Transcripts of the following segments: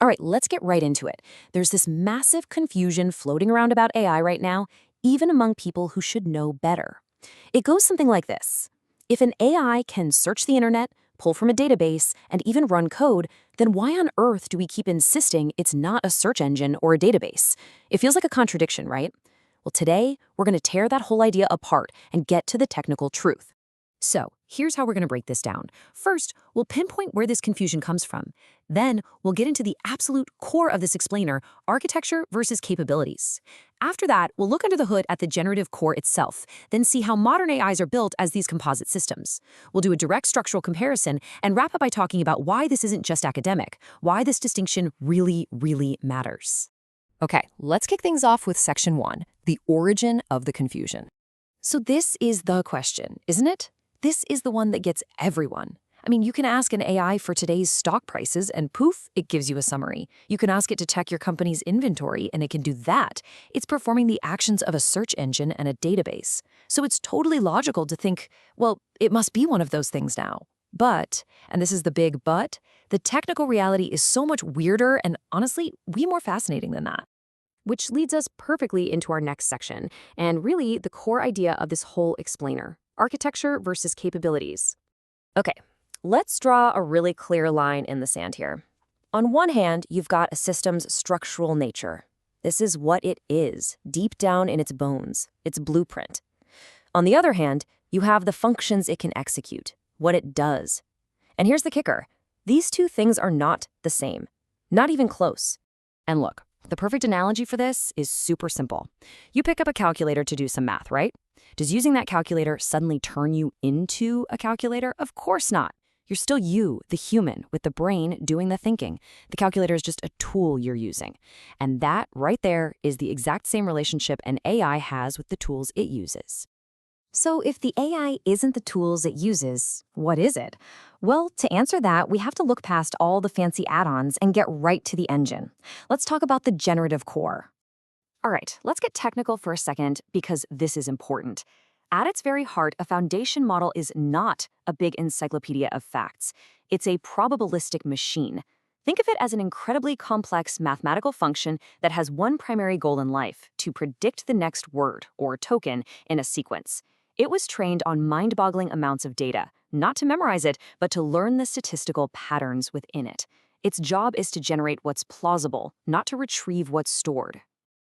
All right, let's get right into it. There's this massive confusion floating around about AI right now, even among people who should know better. It goes something like this. If an AI can search the internet, pull from a database, and even run code, then why on earth do we keep insisting it's not a search engine or a database? It feels like a contradiction, right? Well, today, we're going to tear that whole idea apart and get to the technical truth. So, here's how we're going to break this down. First, we'll pinpoint where this confusion comes from. Then, we'll get into the absolute core of this explainer, architecture versus capabilities. After that, we'll look under the hood at the generative core itself, then see how modern AIs are built as these composite systems. We'll do a direct structural comparison and wrap up by talking about why this isn't just academic, why this distinction really, really matters. Okay, let's kick things off with section 1, the origin of the confusion. So this is the question, isn't it? This is the one that gets everyone. I mean, you can ask an AI for today's stock prices and poof, it gives you a summary. You can ask it to check your company's inventory and it can do that. It's performing the actions of a search engine and a database. So it's totally logical to think, well, it must be one of those things now. But, and this is the big but, the technical reality is so much weirder and honestly, way more fascinating than that. Which leads us perfectly into our next section, and really the core idea of this whole explainer. Architecture versus capabilities. Okay, let's draw a really clear line in the sand here. On one hand, you've got a system's structural nature. This is what it is, deep down in its bones, its blueprint. On the other hand, you have the functions it can execute, what it does. And here's the kicker. These two things are not the same, not even close. And look, the perfect analogy for this is super simple. You pick up a calculator to do some math, right? Does using that calculator suddenly turn you into a calculator? Of course not. You're still you, the human, with the brain doing the thinking. The calculator is just a tool you're using. And that right there is the exact same relationship an AI has with the tools it uses. So if the AI isn't the tools it uses, what is it? Well, to answer that, we have to look past all the fancy add-ons and get right to the engine. Let's talk about the generative core. All right, let's get technical for a second because this is important. At its very heart, a foundation model is not a big encyclopedia of facts. It's a probabilistic machine. Think of it as an incredibly complex mathematical function that has one primary goal in life, to predict the next word or token in a sequence. It was trained on mind-boggling amounts of data, not to memorize it, but to learn the statistical patterns within it. Its job is to generate what's plausible, not to retrieve what's stored.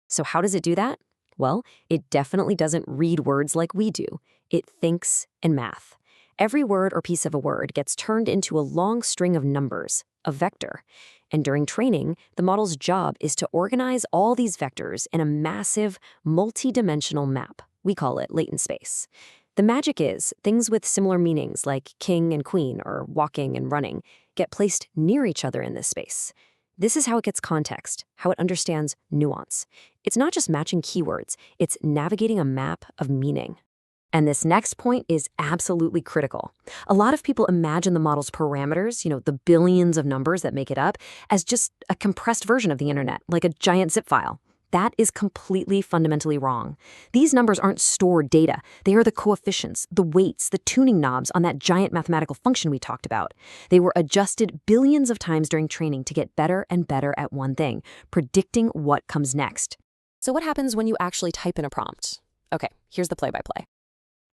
So how does it do that? Well, it definitely doesn't read words like we do. It thinks in math. Every word or piece of a word gets turned into a long string of numbers, a vector. And during training, the model's job is to organize all these vectors in a massive, multi-dimensional map. We call it latent space. The magic is, things with similar meanings like king and queen or walking and running get placed near each other in this space. This is how it gets context, how it understands nuance. It's not just matching keywords, it's navigating a map of meaning. And this next point is absolutely critical. A lot of people imagine the model's parameters, the billions of numbers that make it up, as just a compressed version of the internet, like a giant zip file. That is completely fundamentally wrong. These numbers aren't stored data. They are the coefficients, the weights, the tuning knobs on that giant mathematical function we talked about. They were adjusted billions of times during training to get better and better at one thing, predicting what comes next. So what happens when you actually type in a prompt? Okay, here's the play-by-play.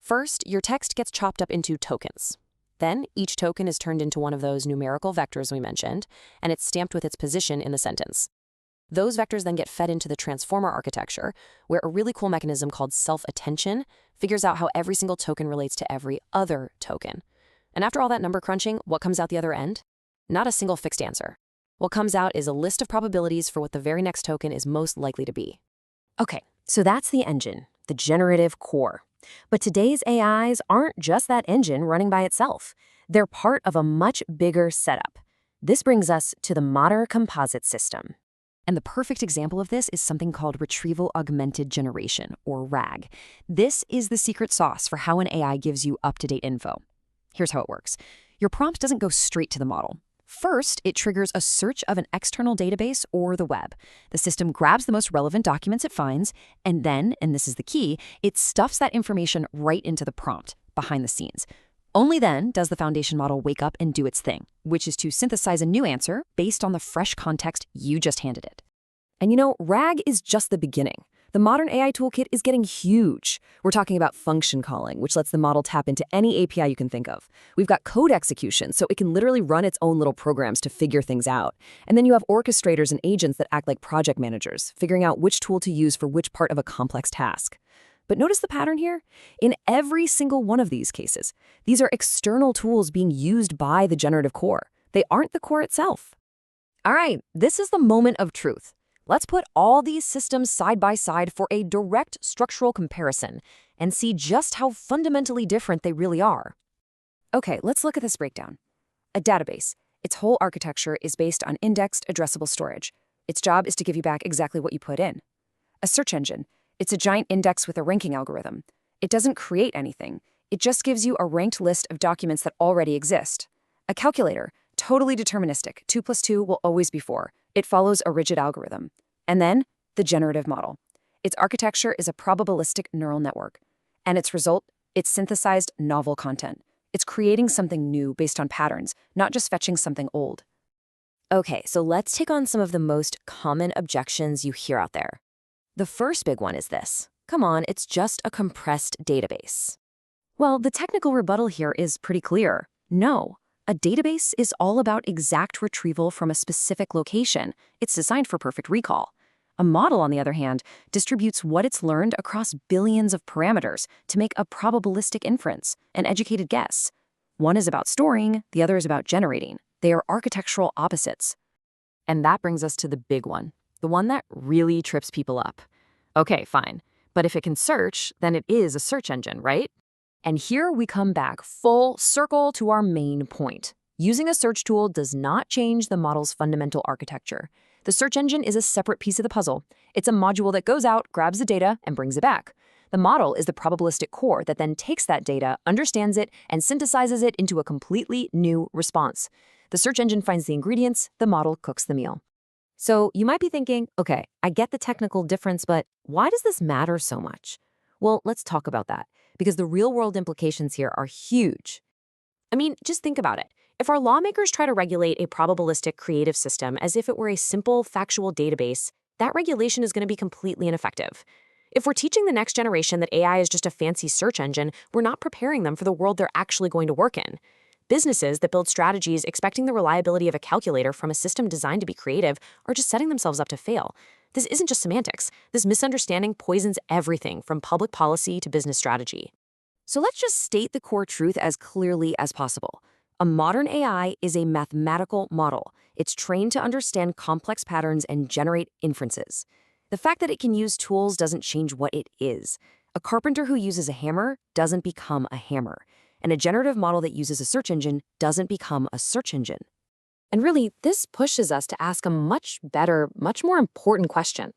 First, your text gets chopped up into tokens. Then, each token is turned into one of those numerical vectors we mentioned, and it's stamped with its position in the sentence. Those vectors then get fed into the transformer architecture, where a really cool mechanism called self-attention figures out how every single token relates to every other token. And after all that number crunching, what comes out the other end? Not a single fixed answer. What comes out is a list of probabilities for what the very next token is most likely to be. Okay, so that's the engine, the generative core. But today's AIs aren't just that engine running by itself. They're part of a much bigger setup. This brings us to the modern composite system. And the perfect example of this is something called Retrieval Augmented Generation, or RAG. This is the secret sauce for how an AI gives you up-to-date info. Here's how it works. Your prompt doesn't go straight to the model. First, it triggers a search of an external database or the web. The system grabs the most relevant documents it finds, and then, and this is the key, it stuffs that information right into the prompt, behind the scenes. Only then does the foundation model wake up and do its thing, which is to synthesize a new answer based on the fresh context you just handed it. And RAG is just the beginning. The modern AI toolkit is getting huge. We're talking about function calling, which lets the model tap into any API you can think of. We've got code execution, so it can literally run its own little programs to figure things out. And then you have orchestrators and agents that act like project managers, figuring out which tool to use for which part of a complex task. But notice the pattern here? In every single one of these cases, these are external tools being used by the generative core. They aren't the core itself. All right, this is the moment of truth. Let's put all these systems side by side for a direct structural comparison and see just how fundamentally different they really are. Okay, let's look at this breakdown. A database. Its whole architecture is based on indexed addressable storage. Its job is to give you back exactly what you put in. A search engine. It's a giant index with a ranking algorithm. It doesn't create anything. It just gives you a ranked list of documents that already exist. A calculator. Totally deterministic. 2 plus 2 will always be 4. It follows a rigid algorithm. And then, the generative model. Its architecture is a probabilistic neural network. And its result, it's synthesized novel content. It's creating something new based on patterns, not just fetching something old. Okay, so let's take on some of the most common objections you hear out there. The first big one is this. Come on, it's just a compressed database. Well, the technical rebuttal here is pretty clear. No. A database is all about exact retrieval from a specific location. It's designed for perfect recall. A model, on the other hand, distributes what it's learned across billions of parameters to make a probabilistic inference, an educated guess. One is about storing, the other is about generating. They are architectural opposites. And that brings us to the big one, the one that really trips people up. Okay, fine. But if it can search, then it is a search engine, right? And here we come back full circle to our main point. Using a search tool does not change the model's fundamental architecture. The search engine is a separate piece of the puzzle. It's a module that goes out, grabs the data, and brings it back. The model is the probabilistic core that then takes that data, understands it, and synthesizes it into a completely new response. The search engine finds the ingredients, the model cooks the meal. So you might be thinking, okay, I get the technical difference, but why does this matter so much? Well, let's talk about that, because the real-world implications here are huge. I mean, just think about it. If our lawmakers try to regulate a probabilistic creative system as if it were a simple, factual database, that regulation is going to be completely ineffective. If we're teaching the next generation that AI is just a fancy search engine, we're not preparing them for the world they're actually going to work in. Businesses that build strategies expecting the reliability of a calculator from a system designed to be creative are just setting themselves up to fail. This isn't just semantics. This misunderstanding poisons everything from public policy to business strategy. So let's just state the core truth as clearly as possible. A modern AI is a mathematical model. It's trained to understand complex patterns and generate inferences. The fact that it can use tools doesn't change what it is. A carpenter who uses a hammer doesn't become a hammer. And a generative model that uses a search engine doesn't become a search engine. And really, this pushes us to ask a much better, much more important question.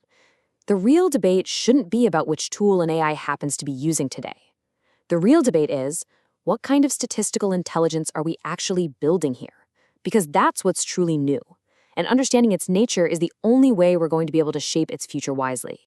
The real debate shouldn't be about which tool an AI happens to be using today. The real debate is, what kind of statistical intelligence are we actually building here? Because that's what's truly new. And understanding its nature is the only way we're going to be able to shape its future wisely.